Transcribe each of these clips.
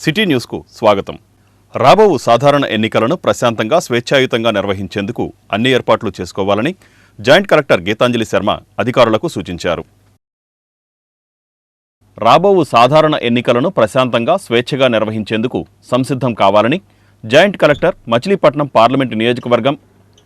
City న్యూస్కు స్వాగతం. రాబో సాధారణ ఎన్నికలను ప్రశాంతంగా స్వేచ్ఛాయుతంగా నిర్వహించేందుకు అన్ని ఏర్పాట్లు చేసుకోవాలని జాయింట్ కలెక్టర్ గీతాంజలి శర్మ అధికారులకు సూచించారు. రాబో సాధారణ ఎన్నికలను ప్రశాంతంగా స్వేచ్ఛగా నిర్వహించేందుకు సంసిద్ధం కావాలని జాయింట్ కలెక్టర్ మచిలీపట్నం పార్లమెంటు నియోజకవర్గం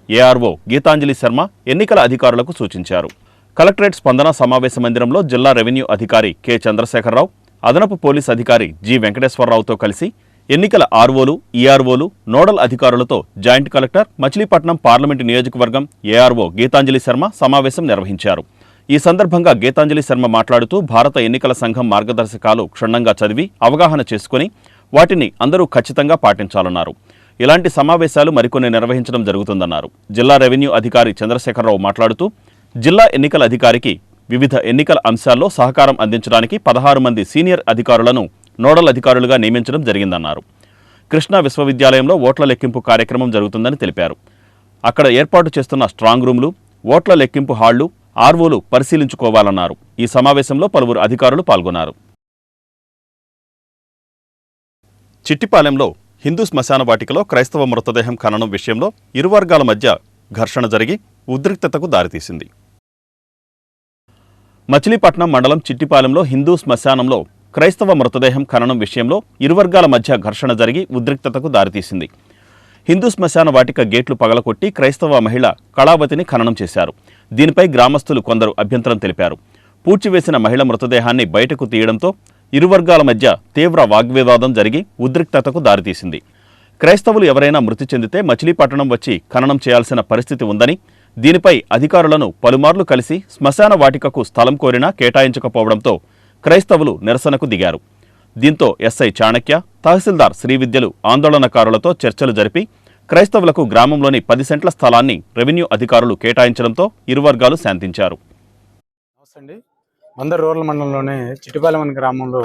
ఏఆర్ఓ గీతాంజలి శర్మ ఎన్నికల అధికారులకు సూచించారు. కలెక్టరేట్ స్పందన సమావేశ మందిరంలో జిల్లా రెవెన్యూ అధికారి కె చంద్రశేఖరరావు, అదనపు పోలీస్ అధికారి జి వెంకటేశ్వరరావుతో కలిసి ఎన్నికల ఆర్ఓలు, ఈఆర్ఓలు, నోడల్ అధికారులతో జాయింట్ కలెక్టర్ మచిలీపట్నం పార్లమెంటు నియోజకవర్గం ఏఆర్ఓ గీతాంజలి శర్మ సమావేశం నిర్వహించారు. ఈ సందర్భంగా గీతాంజలి శర్మ మాట్లాడుతూ భారత ఎన్నికల సంఘం మార్గదర్శకాలు క్షుణ్ణంగా చదివి అవగాహన చేసుకుని వాటిని అందరూ ఖచ్చితంగా పాటించాలన్నారు. ఇలాంటి సమావేశాలు మరికొన్ని నిర్వహించడం జరుగుతుందన్నారు. జిల్లా రెవెన్యూ అధికారి చంద్రశేఖరరావు మాట్లాడుతూ జిల్లా ఎన్నికల అధికారికి వివిధ ఎన్నికల అంశాల్లో సహకారం అందించడానికి 16 మంది సీనియర్ అధికారులను నోడల్ అధికారులుగా నియమించడం జరిగిందన్నారు. కృష్ణా విశ్వవిద్యాలయంలో ఓట్ల లెక్కింపు కార్యక్రమం జరుగుతుందని తెలిపారు. అక్కడ ఏర్పాటు చేస్తున్న స్ట్రాంగ్ రూమ్లు, ఓట్ల లెక్కింపు హాళ్లు ఆర్ఓలు పరిశీలించుకోవాలన్నారు. ఈ సమావేశంలో పలువురు అధికారులు పాల్గొన్నారు. చిట్టిపాలెంలో హిందూ శ్మశాన వాటికలో క్రైస్తవ మృతదేహం ఖననం విషయంలో ఇరు వర్గాల మధ్య ఘర్షణ జరిగి ఉద్రిక్తతకు దారితీసింది. మచిలీపట్నం మండలం చిట్టిపాలెంలో హిందూ శ్మశానంలో క్రైస్తవ మృతదేహం ఖననం విషయంలో ఇరు వర్గాల మధ్య ఘర్షణ జరిగి ఉద్రిక్తతకు దారితీసింది. హిందూ శ్మశాన వాటిక గేట్లు పగలకొట్టి క్రైస్తవ మహిళ కళావతిని ఖననం చేశారు. దీనిపై గ్రామస్తులు కొందరు అభ్యంతరం తెలిపారు. పూడ్చివేసిన మహిళ మృతదేహాన్ని బయటకు తీయడంతో ఇరు వర్గాల మధ్య తీవ్ర వాగ్వివాదం జరిగి ఉద్రిక్తతకు దారితీసింది. క్రైస్తవులు ఎవరైనా మృతి చెందితే మచిలీపట్నం వచ్చి ఖననం చేయాల్సిన పరిస్థితి ఉందని, దీనిపై అధికారులను పలుమార్లు కలిసి శ్మశాన వాటికకు స్థలం కోరినా కేటాయించకపోవడంతో క్రైస్తవులు నిరసనకు దిగారు. దీంతో ఎస్ఐ చాణక్య, తహసీల్దార్ శ్రీవిద్యలు ఆందోళనకారులతో చర్చలు జరిపి క్రైస్తవులకు గ్రామంలోని 10 సెంట్ల స్థలాన్ని రెవెన్యూ అధికారులు కేటాయించడంతో ఇరు వర్గాలు శాంతించారు. బందర్ రూరల్ మండలంలోని చిట్టిపాలెం అనే గ్రామంలో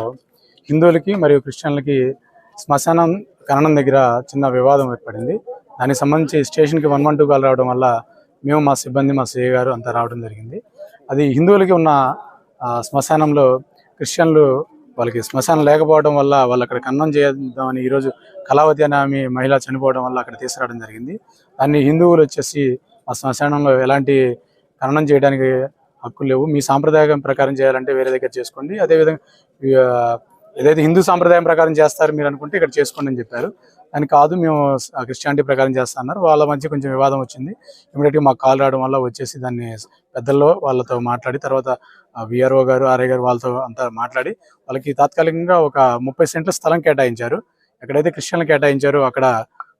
హిందువులకి మరియు క్రిస్టియన్లకి శ్మశానం ఖననం దగ్గర చిన్న వివాదం ఏర్పడింది. దానికి సంబంధించి స్టేషన్కి 112 కాల్ రావడం వల్ల మేము, మా సిబ్బంది, మా సిఐ గారు అంతా రావడం జరిగింది. అది హిందువులకి ఉన్న శ్మశానంలో క్రిస్టియన్లు వాళ్ళకి శ్మశానం లేకపోవడం వల్ల వాళ్ళు అక్కడ ఖననం చేద్దామని ఈరోజు కళావతి అనే ఆమె మహిళ చనిపోవడం వల్ల అక్కడ తీసుకురావడం జరిగింది. దాన్ని హిందువులు వచ్చేసి ఆ శ్మశానంలో ఎలాంటి ఖననం చేయడానికి హక్కులు లేవు, మీ సాంప్రదాయం ప్రకారం చేయాలంటే వేరే దగ్గర చేసుకోండి, అదేవిధంగా ఏదైతే హిందూ సాంప్రదాయం ప్రకారం చేస్తారు మీరు అనుకుంటే ఇక్కడ చేసుకోండి అని చెప్పారు. దాని కాదు, మేము క్రిస్టియానిటీ ప్రకారం చేస్తా అన్నారు. వాళ్ళ మధ్య కొంచెం వివాదం వచ్చింది. ఇమీడియట్గా మాకు కాల్ రావడం వల్ల వచ్చేసి దాన్ని పెద్దల్లో వాళ్ళతో మాట్లాడి తర్వాత విఆర్ఓ గారు, ఆర్ఐ గారు వాళ్ళతో అంతా మాట్లాడి వాళ్ళకి తాత్కాలికంగా ఒక 30 సెంట్ల స్థలం కేటాయించారు. ఎక్కడైతే క్రిస్టియన్లు కేటాయించారో అక్కడ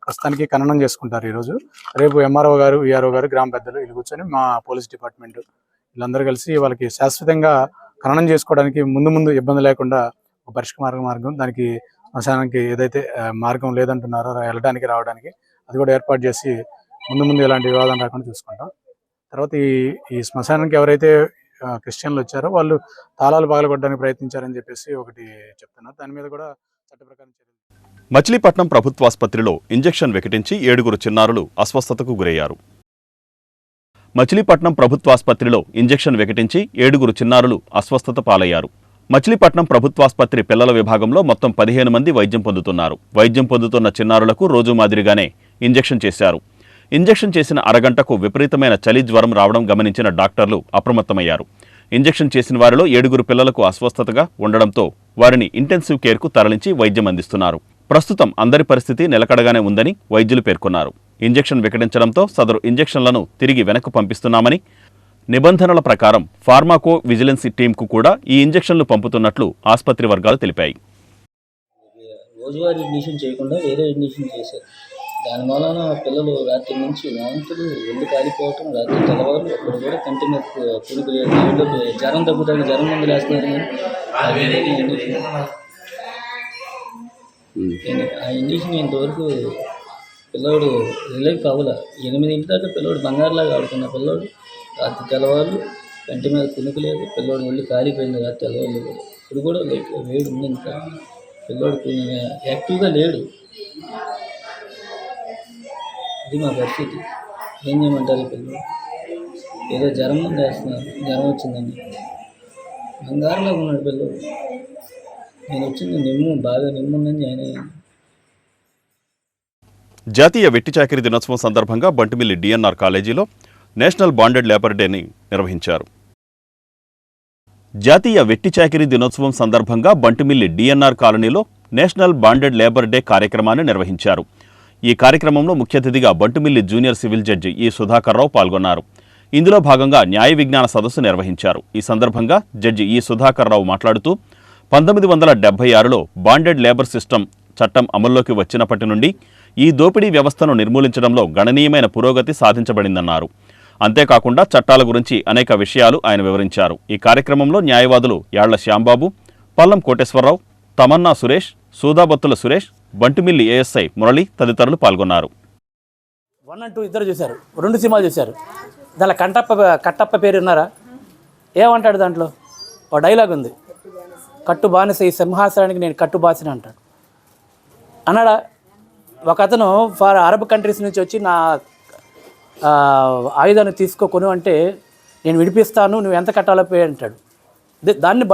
ప్రస్తుతానికి ఖననం చేసుకుంటారు. ఈరోజు రేపు ఎంఆర్ఓ గారు, విఆర్ఓ గారు, గ్రామ పెద్దలు వీళ్ళు కూర్చొని మా పోలీస్ డిపార్ట్మెంట్ వీళ్ళందరూ కలిసి వాళ్ళకి శాశ్వతంగా ఖననం చేసుకోవడానికి ముందు ఇబ్బంది లేకుండా ఒక పరిష్కార మార్గం, దానికి శ్మశానానికి ఏదైతే మార్గం లేదంటున్నారో వెళ్ళడానికి రావడానికి అది కూడా ఏర్పాటు చేసి ముందు ఎలాంటి వివాదం రాకుండా చూసుకుంటాం. తర్వాత ఈ శ్మశానానికి ఎవరైతే క్రిస్టియన్లు వచ్చారో వాళ్ళు తాళాలు పగలగొట్టడానికి ప్రయత్నించారని చెప్పేసి ఒకటి చెప్తున్నారు. దాని మీద కూడా చట్ట ప్రకారం చర్యలు. మచిలీపట్నం ప్రభుత్వాసుపత్రిలో ఇంజెక్షన్ వికటించి 7 చిన్నారులు అస్వస్థతకు గురయ్యారు. మచిలీపట్నం ప్రభుత్వాసుపత్రిలో ఇంజెక్షన్ వికటించి 7 చిన్నారులు అస్వస్థత పాలయ్యారు. మచిలీపట్నం ప్రభుత్వాసుపత్రి పిల్లల విభాగంలో మొత్తం 15 మంది వైద్యం పొందుతున్నారు. వైద్యం పొందుతున్న చిన్నారులకు రోజు మాదిరిగానే ఇంజెక్షన్ చేశారు. ఇంజెక్షన్ చేసిన అరగంటకు విపరీతమైన చలి, జ్వరం రావడం గమనించిన డాక్టర్లు అప్రమత్తమయ్యారు. ఇంజెక్షన్ చేసిన వారిలో 7 పిల్లలకు అస్వస్థతగా ఉండడంతో వారిని ఇంటెన్సివ్ కేర్కు తరలించి వైద్యం అందిస్తున్నారు. ప్రస్తుతం అందరి పరిస్థితి నిలకడగానే ఉందని వైద్యులు పేర్కొన్నారు. ఇంజెక్షన్ వికటించడంతో సదరు ఇంజెక్షన్లను తిరిగి వెనక్కు పంపిస్తున్నామని, నిబంధనల ప్రకారం ఫార్మాకో విజిలెన్స్ టీంకు కూడా ఈ ఇంజెక్షన్లు పంపుతున్నట్లు ఆసుపత్రి వర్గాలు తెలిపాయి. రోజువారీ ఇంజెక్షన్ చేయకుండా వేరే ఇంజెక్షన్ చేశారు. దాని వలన పిల్లలు రాత్రి నుంచి వాంతులు, ఒళ్ళు కాలిపోవటం, రాత్రి తెల్లవారు అప్పుడు కూడా కంటి మీద పురుగు జ్వరం తగ్గుతుంది, జ్వరం మందులు వేస్తున్నారు. ఆ ఇంజెక్షన్ ఇంతవరకు పిల్లవాడు రిలీఫ్ అవ్వలే. 8 దాకా పిల్లవాడు బంగారులాగా ఆడుతున్న పిల్లవాడు రాత్రి తెల్లవారు కంటి మీద కునుకు లేదు, పిల్లవాడు ఒళ్ళు కాలిపోయింది. రాత్రి తెల్లవారు ఇప్పుడు కూడా లైట్ వేడి ఉంది. ఇంకా పిల్లవాడు కొంచెం యాక్టివ్గా లేడు. ఇది మా పరిస్థితి. ఏం చేయమంటారు? పిల్లలు ఏదో జ్వరం ముందు వేస్తున్నారు, జ్వరం వచ్చిందని. బంగారులాగా ఉన్నాడు పిల్లవాడు. నేను వచ్చింది బాగా నిమ్ముందని జాయిన్ అయ్యాను. జాతీయ వెట్టి చాకిరీ దినోత్సవం సందర్భంగా బంటుమిల్లి డిఎన్ఆర్ కాలేజీలో నేషనల్ బాండెడ్ లేబర్ డేని నిర్వహించారు. జాతీయ వెట్టి చాకిరీ దినోత్సవం సందర్భంగా బంటుమిల్లి డిఎన్ఆర్ కాలనీలో నేషనల్ బాండెడ్ లేబర్ డే కార్యక్రమాన్ని నిర్వహించారు. ఈ కార్యక్రమంలో ముఖ్య అతిథిగా బంటుమిల్లి జూనియర్ సివిల్ జడ్జి ఈ సుధాకర్ రావు పాల్గొన్నారు. ఇందులో భాగంగా న్యాయ విజ్ఞాన సదస్సు నిర్వహించారు. ఈ సందర్భంగా జడ్జి ఈ సుధాకర్ రావు మాట్లాడుతూ 1976లో బాండెడ్ లేబర్ సిస్టమ్ చట్టం అమల్లోకి వచ్చినప్పటి నుండి ఈ దోపిడీ వ్యవస్థను నిర్మూలించడంలో గణనీయమైన పురోగతి సాధించబడిందన్నారు. అంతేకాకుండా చట్టాల గురించి అనేక విషయాలు ఆయన వివరించారు. ఈ కార్యక్రమంలో న్యాయవాదులు యాళ్ల శ్యాంబాబు, పల్లం కోటేశ్వరరావు, తమన్నా సురేష్, సూదాబత్తుల సురేష్, బంటుమిల్లి ఏఎస్ఐ మురళి తదితరులు పాల్గొన్నారు. 1 and 2 ఇద్దరు చూశారు, 2 సినిమాలు చూశారు. దానిలో కట్టప్ప పేరు ఉన్నారా? ఏమంటాడు దాంట్లో? ఒక డైలాగ్ ఉంది, కట్టు బానిస ఈ సింహాసనానికి నేను కట్టు బాసిన అంటాడు. అన్నాడా? ఒక అతను అరబ్ కంట్రీస్ నుంచి వచ్చి నా ఆయుధాన్ని తీసుకోకొను అంటే నేను విడిపిస్తాను, నువ్వు ఎంత కట్టాలో పే అంటాడు. దాన్ని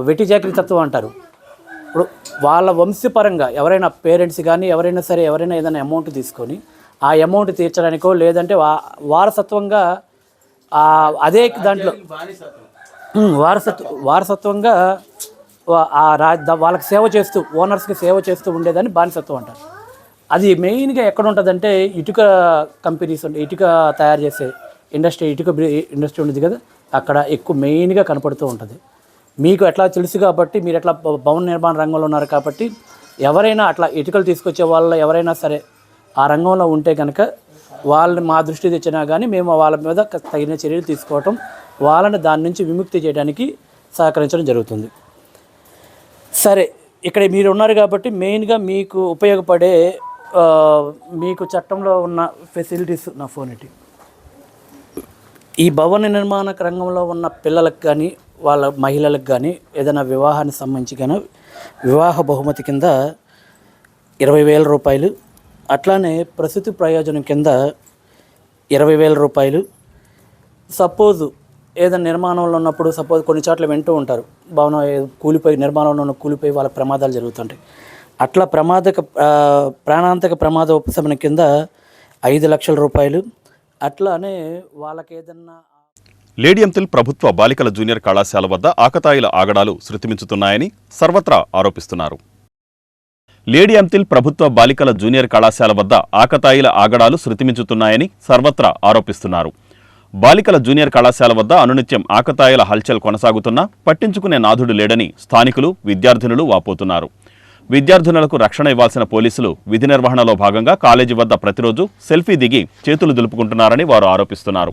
వెట్టి చాకిరీ తత్వం అంటారు. ఇప్పుడు వాళ్ళ వంశపరంగా ఎవరైనా పేరెంట్స్ కానీ ఎవరైనా సరే ఎవరైనా ఏదైనా అమౌంట్ తీసుకొని ఆ అమౌంట్ తీర్చడానికో లేదంటే వారసత్వంగా అదే దాంట్లో వారసత్వంగా వాళ్ళకి సేవ చేస్తూ ఓనర్స్కి సేవ చేస్తూ ఉండేదాన్ని బానిసత్వం అంటారు. అది మెయిన్గా ఎక్కడ ఉంటుందంటే ఇటుక కంపెనీస్ ఉంటాయి, ఇటుక తయారు చేసే ఇటుక ఇండస్ట్రీ ఉండేది కదా, అక్కడ ఎక్కువ మెయిన్గా కనపడుతూ ఉంటుంది. మీకు ఎట్లా తెలుసు కాబట్టి, మీరు ఎట్లా భవన నిర్మాణ రంగంలో ఉన్నారు కాబట్టి, ఎవరైనా అట్లా ఇటుకలు తీసుకొచ్చే వాళ్ళు ఎవరైనా సరే ఆ రంగంలో ఉంటే కనుక వాళ్ళని మా దృష్టి తెచ్చినా కానీ మేము వాళ్ళ మీద తగిన చర్యలు తీసుకోవటం, వాళ్ళని దాని నుంచి విముక్తి చేయడానికి సహకరించడం జరుగుతుంది. సరే, ఇక్కడ మీరు ఉన్నారు కాబట్టి మెయిన్గా మీకు ఉపయోగపడే మీకు చట్టంలో ఉన్న ఫెసిలిటీస్ నా ఫోన్ ఇటీ. ఈ భవన నిర్మాణ రంగంలో ఉన్న పిల్లలకు కానీ వాళ్ళ మహిళలకు కానీ ఏదైనా వివాహానికి సంబంధించి కానీ వివాహ బహుమతి కింద 20,000 రూపాయలు, అట్లానే ప్రసూతి ప్రయోజనం కింద 20,000 రూపాయలు. సపోజు ఏదైనా నిర్మాణంలో ఉన్నప్పుడు కొన్ని చోట్ల వింటూ ఉంటారు, భవనం కూలిపోయి నిర్మాణంలో ఉన్న కూలిపోయి వాళ్ళ ప్రమాదాలు జరుగుతుంటాయి. అట్లా ప్రాణాంతక ప్రమాద ఉపశమనం కింద 5 లక్షల రూపాయలు. అట్లానే వాళ్ళకి ఏదన్నా లేడియంతిల్ ప్రభుత్వ బాలికల జూనియర్ కళాశాల వద్ద ఆకతాయిల ఆగడాలు శృతిమించుతున్నాయని సర్వత్రా ఆరోపిస్తున్నారు. లేడియంతిల్ ప్రభుత్వ బాలికల జూనియర్ కళాశాల వద్ద ఆకతాయిల ఆగడాలు శృతిమించుతున్నాయని సర్వత్రా ఆరోపిస్తున్నారు. బాలికల జూనియర్ కళాశాల వద్ద అనునిత్యం ఆకతాయిల హల్చల్ కొనసాగుతున్నా పట్టించుకునే నాథుడు లేడని స్థానికులు, విద్యార్థినులు వాపోతున్నారు. విద్యార్థినులకు రక్షణ ఇవ్వాల్సిన పోలీసులు విధి నిర్వహణలో భాగంగా కాలేజీ వద్ద ప్రతిరోజు సెల్ఫీ దిగి చేతులు దులుపుకుంటున్నారని వారు ఆరోపిస్తున్నారు.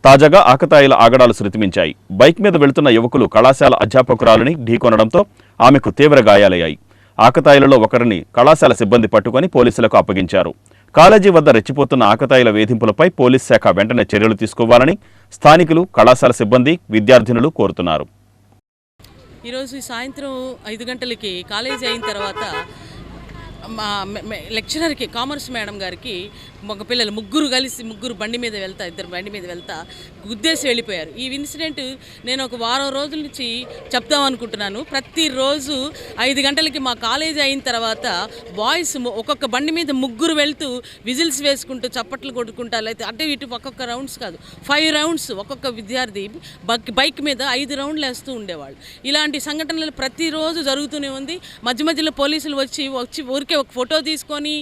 తాజాగా ఆకతాయిల ఆగడాలు శృతిమించాయి. బైక్ మీద వెళుతున్న యువకులు కళాశాల అధ్యాపకురాలిని ఢీకొనడంతో ఆమెకు తీవ్ర గాయాలయ్యాయి. ఆకతాయిలలో ఒకరిని కళాశాల సిబ్బంది పట్టుకొని పోలీసులకు అప్పగించారు. కాలేజీ వద్ద రెచ్చిపోతున్న ఆకతాయిల వేధింపులపై పోలీస్ శాఖ వెంటనే చర్యలు తీసుకోవాలని స్థానికులు, కళాశాల సిబ్బంది, విద్యార్థినులు కోరుతున్నారు. ఈరోజు సాయంత్రం 5 గంటలకి కాలేజీ అయిన తర్వాత మా లెక్చరర్కి, కామర్స్ మేడం గారికి మగ పిల్లలు ముగ్గురు బండి మీద వెళ్తా, ఇద్దరు బండి మీద వెళ్తా గుద్దేసి వెళ్ళిపోయారు. ఈ ఇన్సిడెంట్ నేను ఒక వారం రోజుల నుంచి చెప్దాం అనుకుంటున్నాను. ప్రతిరోజు 5 గంటలకి మా కాలేజీ అయిన తర్వాత బాయ్స్ ఒక్కొక్క బండి మీద ముగ్గురు వెళ్తూ విజిల్స్ వేసుకుంటూ చప్పట్లు కొట్టుకుంటా, లేకపోతే అటు ఇటు ఒక్కొక్క రౌండ్స్ కాదు 5 రౌండ్స్ ఒక్కొక్క విద్యార్థి బైక్ మీద 5 రౌండ్లు వేస్తూ ఉండేవాళ్ళు. ఇలాంటి సంఘటనలు ప్రతిరోజు జరుగుతూనే ఉంది. మధ్య మధ్యలో పోలీసులు వచ్చి ఊరికే ఒక ఫోటో తీసుకొని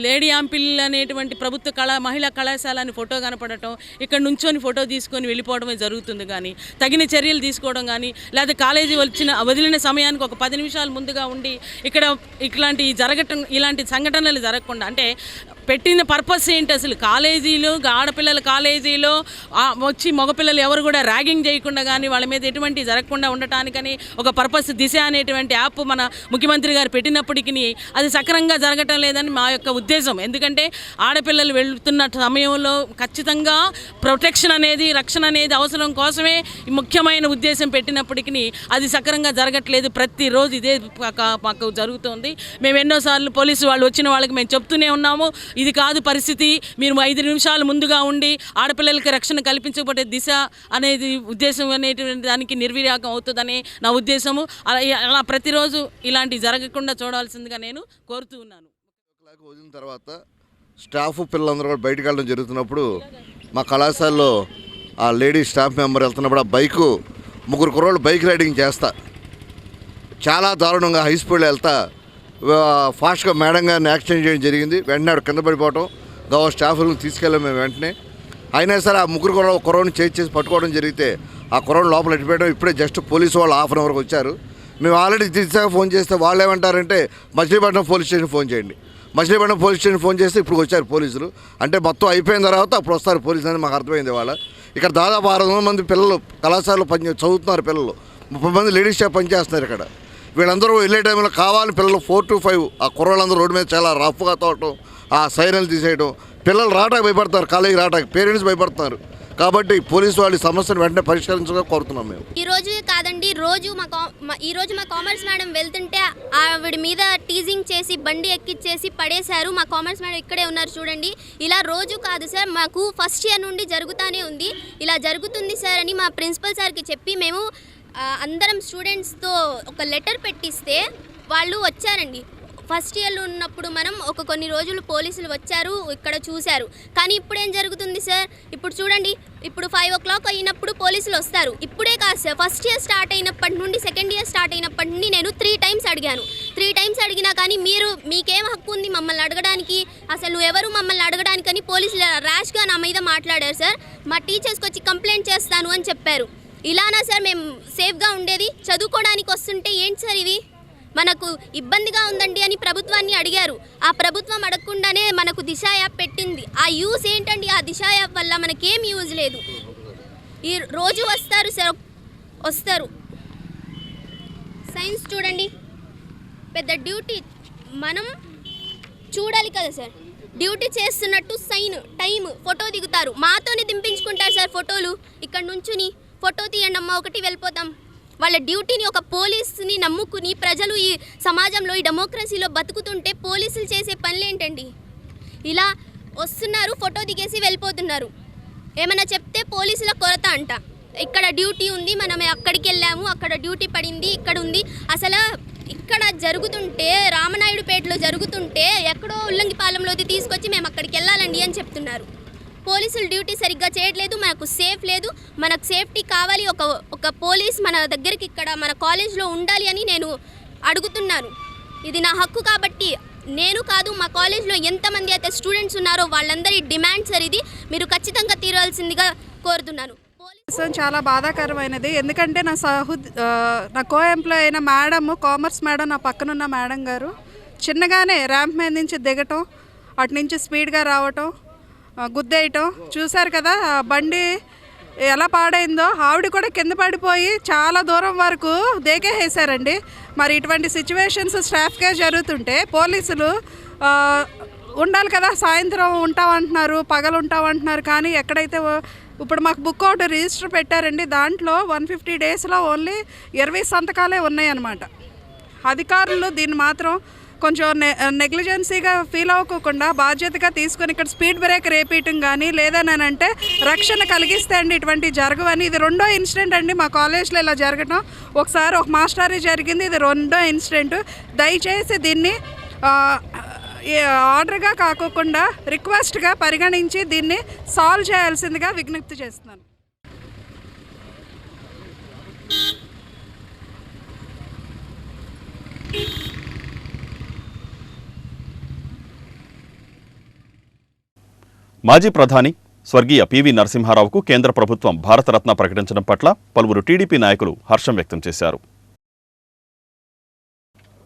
లేడీ యాంపిల్ అనేటువంటి ప్రభుత్వ మహిళా కళాశాల అని ఫోటో కనపడటం, ఇక్కడ నుంచొని ఫోటో తీసుకొని వెళ్ళిపోవడమే జరుగుతుంది. కానీ తగిన చర్యలు తీసుకోవడం కానీ, లేదా కాలేజీ వదిలిన సమయానికి ఒక 10 నిమిషాలు ముందుగా ఉండి ఇక్కడ ఇలాంటి సంఘటనలు జరగకుండా, అంటే పెట్టిన పర్పస్ ఏంటి అసలు? కాలేజీలో ఆడపిల్లల కాలేజీలో వచ్చి మగపిల్లలు ఎవరు కూడా ర్యాగింగ్ చేయకుండా కానీ వాళ్ళ మీద ఎటువంటి జరగకుండా ఉండటానికని ఒక పర్పస్ దిశ అనేటువంటి యాప్ మన ముఖ్యమంత్రి గారు పెట్టినప్పటికీ అది సక్రమంగా జరగటం లేదని మా యొక్క ఉద్దేశం. ఎందుకంటే ఆడపిల్లలు వెళ్తున్న సమయంలో ఖచ్చితంగా ప్రొటెక్షన్ అనేది, రక్షణ అనేది అవసరం కోసమే ఈ ముఖ్యమైన ఉద్దేశం పెట్టినప్పటికీ అది సక్రమంగా జరగట్లేదు. ప్రతిరోజు ఇదే మాకు జరుగుతుంది. మేము ఎన్నోసార్లు పోలీసు వాళ్ళు వచ్చిన వాళ్ళకి మేము చెప్తూనే ఉన్నాము. ఇది కాదు పరిస్థితి, మీరు 5 నిమిషాలు ముందుగా ఉండి ఆడపిల్లలకి రక్షణ కల్పించకపోతే దిశ అనేది ఉద్దేశం అనేటువంటి దానికి నిర్వీర్యాకం అవుతుందని నా ఉద్దేశము. అలా ప్రతిరోజు ఇలాంటివి జరగకుండా చూడాల్సిందిగా నేను కోరుతూ ఉన్నాను. వదిలిన తర్వాత స్టాఫ్ పిల్లలందరూ కూడా బయటకు వెళ్ళడం జరుగుతున్నప్పుడు మా కళాశాలలో ఆ లేడీ స్టాఫ్ మెంబర్ వెళ్తున్నప్పుడు ఆ బైకు 3 కుర్రోళ్ళు బైక్ రైడింగ్ చేస్తా చాలా దారుణంగా హై స్పీడ్లో వెళ్తా ఫాస్ట్గా మేడం గారిని యాక్సిడెంట్ చేయడం జరిగింది. వెంటనే ఆవిడ కింద పడిపోవటం, స్టాఫ్లను తీసుకెళ్ళాం మేము వెంటనే. అయినా సరే ఆ 3 కుర్రోడిని చేసి పట్టుకోవడం జరిగితే ఆ కుర్రోడు లోపల ఎట్టిపోయడం. ఇప్పుడే జస్ట్ పోలీసు వాళ్ళు 1/2 అవర్కి వచ్చారు. మేము ఆల్రెడీ దిశాగా ఫోన్ చేస్తే వాళ్ళు ఏమంటారంటే మచిలీపట్నం పోలీస్ స్టేషన్ ఫోన్ చేయండి. మచిలీపట్నం పోలీస్ స్టేషన్ ఫోన్ చేస్తే ఇప్పుడు వచ్చారు పోలీసులు. అంటే మొత్తం అయిపోయిన తర్వాత అప్పుడు వస్తారు పోలీసులు అని మాకు అర్థమైంది. వాళ్ళ ఇక్కడ దాదాపు 600 మంది పిల్లలు కళాశాలలో చదువుతున్నారు. పిల్లలు 30 మంది లేడీస్ స్టాఫ్ పనిచేస్తున్నారు ఇక్కడ. వీళ్ళందరూ వెళ్ళే టైంలో కావాలని పిల్లలు 4 to 5 ఆ కుర్రోళ్ళందరూ రోడ్డు మీద చాలా రఫ్గా తోవటం, ఆ సైరన్లు తీసేయడం, పిల్లలు రావడానికి భయపడతారు, కాలేజీ రావడానికి పేరెంట్స్ భయపడుతున్నారు. కాబట్టి పోలీసు వాళ్ళ సమస్యను వెంటనే పరిష్కరించగా కోరుతున్నాం మేము. ఈ రోజు కాదండి, ఈ రోజు మా కామర్స్ మేడం వెళ్తుంటే ఆవిడ మీద టీజింగ్ చేసి బండి ఎక్కిచ్చేసి పడేశారు. మా కామర్స్ మేడం ఇక్కడే ఉన్నారు చూడండి. ఇలా రోజు కాదు సార్, మాకు ఫస్ట్ ఇయర్ నుండి జరుగుతూనే ఉంది. ఇలా జరుగుతుంది సార్ అని మా ప్రిన్సిపల్ సార్కి చెప్పి మేము అందరం స్టూడెంట్స్తో ఒక లెటర్ పెట్టిస్తే వాళ్ళు వచ్చారండి. ఫస్ట్ ఇయర్లో ఉన్నప్పుడు మనం కొన్ని రోజులు పోలీసులు వచ్చారు, ఇక్కడ చూశారు. కానీ ఇప్పుడు ఏం జరుగుతుంది సార్? ఇప్పుడు చూడండి, ఇప్పుడు 5 o'clock అయినప్పుడు పోలీసులు వస్తారు. ఇప్పుడే కాదు సార్, ఫస్ట్ ఇయర్ స్టార్ట్ అయినప్పటి నుండి సెకండ్ ఇయర్ స్టార్ట్ అయినప్పటి నుండి నేను 3 times అడిగాను. 3 times అడిగినా కానీ మీకేం హక్కు ఉంది మమ్మల్ని అడగడానికి? అసలు ఎవరు మమ్మల్ని అడగడానికని పోలీసులు ర్యాష్గా నా మీద మాట్లాడారు సార్. మా టీచర్స్కి వచ్చి కంప్లైంట్ చేస్తాను అని చెప్పారు. ఇలానా సార్ మేము సేఫ్గా ఉండేది? చదువుకోవడానికి వస్తుంటే ఏంటి సార్ ఇవి? మనకు ఇబ్బందిగా ఉందండి అని ప్రభుత్వాన్ని అడిగారు. ఆ ప్రభుత్వం అడగకుండానే మనకు దిశ యాప్ పెట్టింది. ఆ యూజ్ ఏంటండి? ఆ దిశ యాప్ వల్ల మనకేం యూజ్ లేదు. ఈ రోజు వస్తారు సార్, వస్తారు. సైన్స్ చూడండి, పెద్ద డ్యూటీ మనం చూడాలి కదా సార్. డ్యూటీ చేస్తున్నట్టు టైం ఫోటో దిగుతారు, మాతోనే దింపించుకుంటారు సార్ ఫోటోలు. ఇక్కడ నుంచుని ఫోటో తీయండి అమ్మ, ఒకటి వెళ్ళిపోతాం. వాళ్ళ డ్యూటీని ఒక పోలీసుని నమ్ముకుని ప్రజలు ఈ సమాజంలో ఈ డెమోక్రసీలో బతుకుతుంటే పోలీసులు చేసే పనులు ఏంటండి? ఇలా వస్తున్నారు, ఫోటో దిగేసి వెళ్ళిపోతున్నారు. ఏమైనా చెప్తే పోలీసుల కొరత అంట. ఇక్కడ డ్యూటీ ఉంది, మనం అక్కడికి వెళ్ళాము, అక్కడ డ్యూటీ పడింది, ఇక్కడ ఉంది. అసలు ఇక్కడ జరుగుతుంటే, రామనాయుడుపేటలో జరుగుతుంటే ఎక్కడో ఉల్లంగిపాలెంలోది తీసుకొచ్చి మేము అక్కడికి వెళ్ళాలండి అని చెప్తున్నారు. పోలీసులు డ్యూటీ సరిగ్గా చేయట్లేదు, మనకు సేఫ్ లేదు. మనకు సేఫ్టీ కావాలి, ఒక పోలీస్ మన దగ్గరికి ఇక్కడ మన కాలేజ్లో ఉండాలి అని నేను అడుగుతున్నాను. ఇది నా హక్కు కాబట్టి నేను కాదు, మా కాలేజ్లో ఎంతమంది అయితే స్టూడెంట్స్ ఉన్నారో వాళ్ళందరి డిమాండ్ సార్ ఇది. మీరు ఖచ్చితంగా తీరవలసిందిగా కోరుతున్నాను. చాలా బాధాకరమైనది. ఎందుకంటే నా కో ఎంప్లాయ్ అయిన మేడం, కామర్స్ మేడం, నా పక్కనున్న మేడం గారు చిన్నగానే ర్యాంప్ మీద నుంచి దిగటం, అటు నుంచి స్పీడ్గా రావటం, గుద్దేయటం చూశారు కదా. బండి ఎలా పాడైందో, ఆవిడ కూడా కింద పడిపోయి చాలా దూరం వరకు దేకేసేసారండి. మరి ఇటువంటి సిచ్యువేషన్స్ స్టాఫ్గా జరుగుతుంటే పోలీసులు ఉండాలి కదా. సాయంత్రం ఉంటామంటున్నారు, పగలు ఉంటామంటున్నారు. కానీ ఎక్కడైతే ఇప్పుడు మాకు బుక్ అవుట్ రిజిస్టర్ పెట్టారండి, దాంట్లో 150 daysలో ఓన్లీ 20 సంతకాలే ఉన్నాయన్నమాట. అధికారులు దీన్ని మాత్రం కొంచెం నెగ్లిజెన్సీగా ఫీల్ అవ్వకుండా బాధ్యతగా తీసుకొని ఇక్కడ స్పీడ్ బ్రేకర్ వేయటం కానీ లేదనంటే రక్షణ కలిగిస్తే అండి ఇటువంటి జరగవని. ఇది 2వ ఇన్సిడెంట్ అండి మా కాలేజ్లో ఇలా జరగటం. ఒకసారి ఒక మాస్టరీ జరిగింది, ఇది 2వ ఇన్సిడెంట్. దయచేసి దీన్ని ఆర్డర్గా కాకుండా రిక్వెస్ట్గా పరిగణించి దీన్ని సాల్వ్ చేయాల్సిందిగా విజ్ఞప్తి చేస్తున్నాను. మాజీ ప్రధాని స్వర్గీయ పివి నరసింహారావుకు కేంద్ర ప్రభుత్వం భారతరత్న ప్రకటించడం పట్ల పలువురు టీడీపీ నాయకులు హర్షం వ్యక్తం చేశారు.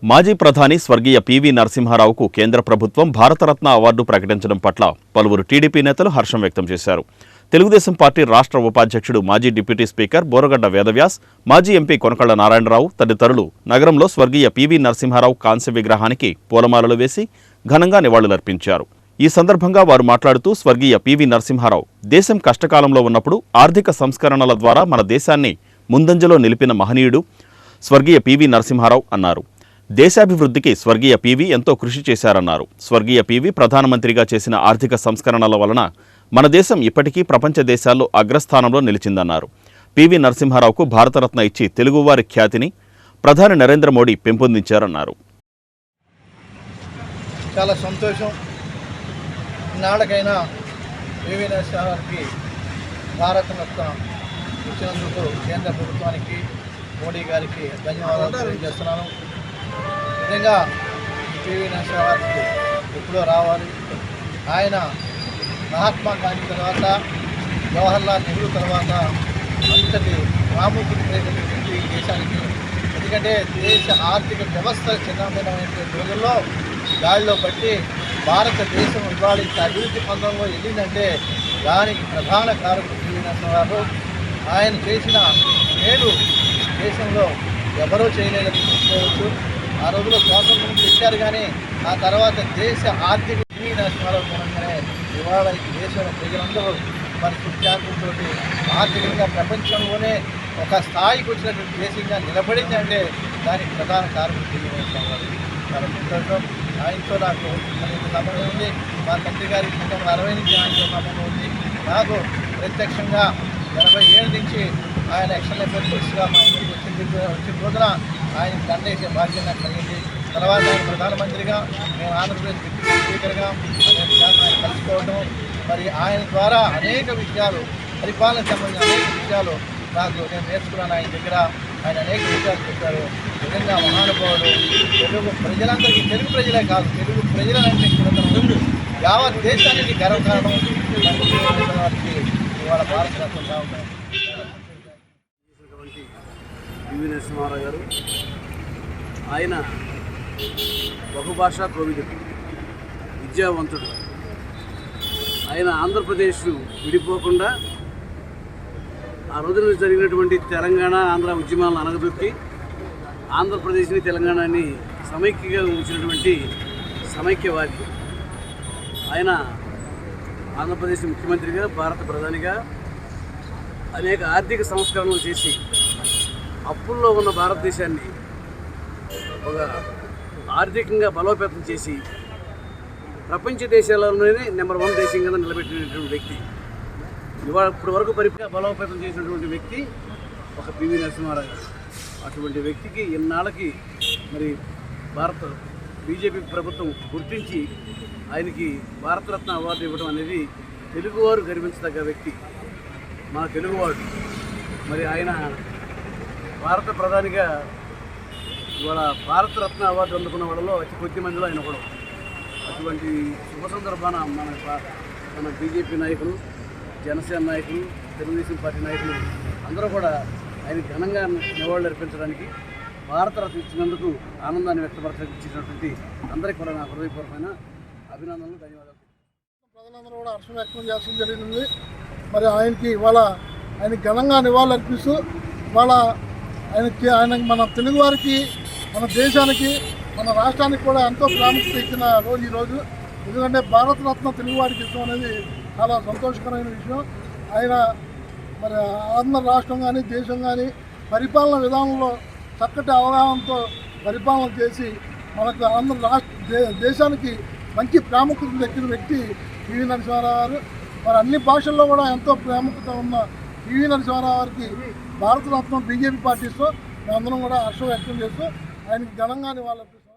మాజీ ప్రధాని స్వర్గీయ పివి నరసింహారావుకు కేంద్ర ప్రభుత్వం భారతరత్న అవార్డు ప్రకటించడం పట్ల పలువురు టీడీపీ నేతలు హర్షం వ్యక్తం చేశారు. తెలుగుదేశం పార్టీ రాష్ట్ర ఉపాధ్యక్షుడు మాజీ డిప్యూటీ స్పీకర్ బోరగడ్డ వేదవ్యాస్, మాజీ ఎంపీ కొనకళ్ల నారాయణరావు తదితరులు నగరంలో స్వర్గీయ పివి నరసింహారావు కాంస్య విగ్రహానికి పూలమాలలు వేసి ఘనంగా నివాళులర్పించారు. ఈ సందర్భంగా వారు మాట్లాడుతూ స్వర్గీయ పివి నరసింహారావు దేశం కష్టకాలంలో ఉన్నప్పుడు ఆర్థిక సంస్కరణల ద్వారా మన దేశాన్ని ముందంజలో నిలిపిన మహనీయుడు స్వర్గీయ పివి నరసింహారావు అన్నారు. దేశాభివృద్ధికి స్వర్గీయ పివి ఎంతో కృషి చేశారన్నారు. స్వర్గీయ పివి ప్రధానమంత్రిగా చేసిన ఆర్థిక సంస్కరణల వలన మన దేశం ఇప్పటికీ ప్రపంచ దేశాల్లో అగ్రస్థానంలో నిలిచిందన్నారు. పివి నరసింహారావుకు భారతరత్న ఇచ్చి తెలుగువారి ఖ్యాతిని ప్రధాని నరేంద్ర మోడీ పెంపొందించారన్నారు. చాలా సంతోషం. నాళ్ళకైనా పివి నరసింహారావుకి భారతరత్న ఇచ్చినందుకు కేంద్ర ప్రభుత్వానికి, మోడీ గారికి ధన్యవాదాలు తెలియజేస్తున్నాను. నిజంగా పివి నరసింహారావుకి ఎప్పుడో రావాలి. ఆయన మహాత్మా గాంధీ తర్వాత, జవహర్లాల్ నెహ్రూ తర్వాత అంతటి ప్రాముఖ్యత ఈ దేశానికి. ఎందుకంటే దేశ ఆర్థిక వ్యవస్థ చిన్నమైనటువంటి రోజుల్లో గాడిలో పట్టి భారతదేశం ఇవాళ ఇంత అభివృద్ధి పందంలో వెళ్ళిందంటే దానికి ప్రధాన కారకుడు పివి నరసింహారావు. ఆయన చేసిన మేలు దేశంలో ఎవరూ చేయలేదని చెప్పుకోవచ్చు. ఆ రోజుల్లో స్వాతంత్రం తెచ్చారు, కానీ ఆ తర్వాత దేశ ఆర్థిక పివి నరసింహారావు మూలంగానే ఇవాళ ఈ దేశంలో ప్రజలందరూ మరి సుఖ్యాతులతో ఆర్థికంగా ప్రపంచంలోనే ఒక స్థాయికి వచ్చినటువంటి దేశంగా నిలబడింది అంటే దానికి ప్రధాన కారణం పివి నరసింహారావు. చాలా సంతోషం. ఆయనతో నాకు అనేక సంబంధం ఉంది. మా తండ్రి గారికి 1960 నుంచి ఆయనతో సంబంధం ఉంది. నాకు ప్రత్యక్షంగా 80 ఏళ్ళ నుంచి ఆయన ఎక్స్టర్నల్ అఫైర్స్ మినిస్టర్గా మా ఇంటికి వచ్చిన రోజున ఆయన దండేసే బాధ్యత నాకు కలిగింది. తర్వాత ఆయన ప్రధానమంత్రిగా, మేము ఆంధ్రప్రదేశ్ డిప్యూటీ స్పీకర్గా ఆయన కలుసుకోవడం, మరి ఆయన ద్వారా అనేక విషయాలు, పరిపాలనకు సంబంధించిన అనేక విషయాలు నాకు నేను నేర్చుకున్నాను ఆయన దగ్గర. ఆయన అనేక విషయాలు చెప్పారు. నిజంగా మహానుభావుడు. తెలుగు ప్రజలందరికీ, తెలుగు ప్రజలే కాదు, తెలుగు ప్రజలంటే యావత్ దేశానికి గర్వకారణం. వారికి ఇవాళ భారతరత్న కావడం. పివి నరసింహారావు గారు ఆయన బహుభాషా కోవిదుడు, విద్యావంతుడు. ఆయన ఆంధ్రప్రదేశ్ విడిపోకుండా ఆ రోజున జరిగినటువంటి తెలంగాణ ఆంధ్ర ఉద్యమాలను అనగదొక్కి ఆంధ్రప్రదేశ్ని తెలంగాణని సమైక్యంగా ఉంచినటువంటి సమైక్యవాది. ఆయన ఆంధ్రప్రదేశ్ ముఖ్యమంత్రిగా, భారత ప్రధానిగా అనేక ఆర్థిక సంస్కరణలు చేసి అప్పుల్లో ఉన్న భారతదేశాన్ని ఒక ఆర్థికంగా బలోపేతం చేసి ప్రపంచ దేశాలలోనే నెంబర్ 1 దేశం కింద నిలబెట్టినటువంటి వ్యక్తి. ఇవాళ ఇప్పటి వరకు బలోపేతం చేసినటువంటి వ్యక్తి ఒక పివి నరసింహారావు గారు. అటువంటి వ్యక్తికి ఇన్నాళ్ళకి మరి భారత బీజేపీ ప్రభుత్వం గుర్తించి ఆయనకి భారతరత్న అవార్డు ఇవ్వడం అనేది తెలుగువారు గర్వించదగ్గ వ్యక్తి, మన తెలుగువాడు. మరి ఆయన భారత ప్రధానిగా ఇవాళ భారతరత్న అవార్డు అందుకున్న వాళ్ళలో అతి కొద్ది మందిలో ఆయన కూడా. అటువంటి శుభ సందర్భాన మన బీజేపీ నాయకులు, జనసేన నాయకులు, తెలుగుదేశం పార్టీ నాయకులు అందరూ కూడా ఆయన ఘనంగా నివాళులు అర్పించడానికి, భారతరత్న ఇచ్చినందుకు ఆనందాన్ని వ్యక్తపరచినటువంటి అందరికీ కూడా నా హృదయపూర్వకమైన అభినందనలు, ధన్యవాదాలు. ప్రజలందరూ కూడా హర్షం వ్యక్తం చేస్తూ జరిగింది. మరి ఆయనకి ఇవాళ ఆయనకి ఘనంగా నివాళులు అర్పిస్తూ ఇవాళ ఆయనకి మన తెలుగు వారికి, మన దేశానికి, మన రాష్ట్రానికి కూడా ఎంతో ప్రాముఖ్యత ఇచ్చిన రోజు ఈరోజు. ఎందుకంటే భారతరత్న తెలుగు వారికి ఇష్టం అనేది చాలా సంతోషకరమైన విషయం. ఆయన మరి ఆంధ్ర రాష్ట్రం కానీ, దేశం కానీ పరిపాలన విధానంలో చక్కటి అవగాహనతో పరిపాలన చేసి మనకు ఆంధ్ర దేశానికి మంచి ప్రాముఖ్యత దక్కిన వ్యక్తి పివి నరసింహారావు గారు. మరి అన్ని భాషల్లో కూడా ఎంతో ప్రాముఖ్యత ఉన్న పివి నరసింహారావు గారికి భారతరత్న బీజేపీ పార్టీతో మేమందరం కూడా హర్షం వ్యక్తం చేస్తూ ఆయనకి ఘనంగా నివాళులర్పిస్తాం.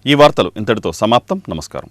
ఈ వార్తలు ఇంతటితో సమాప్తం. నమస్కారం.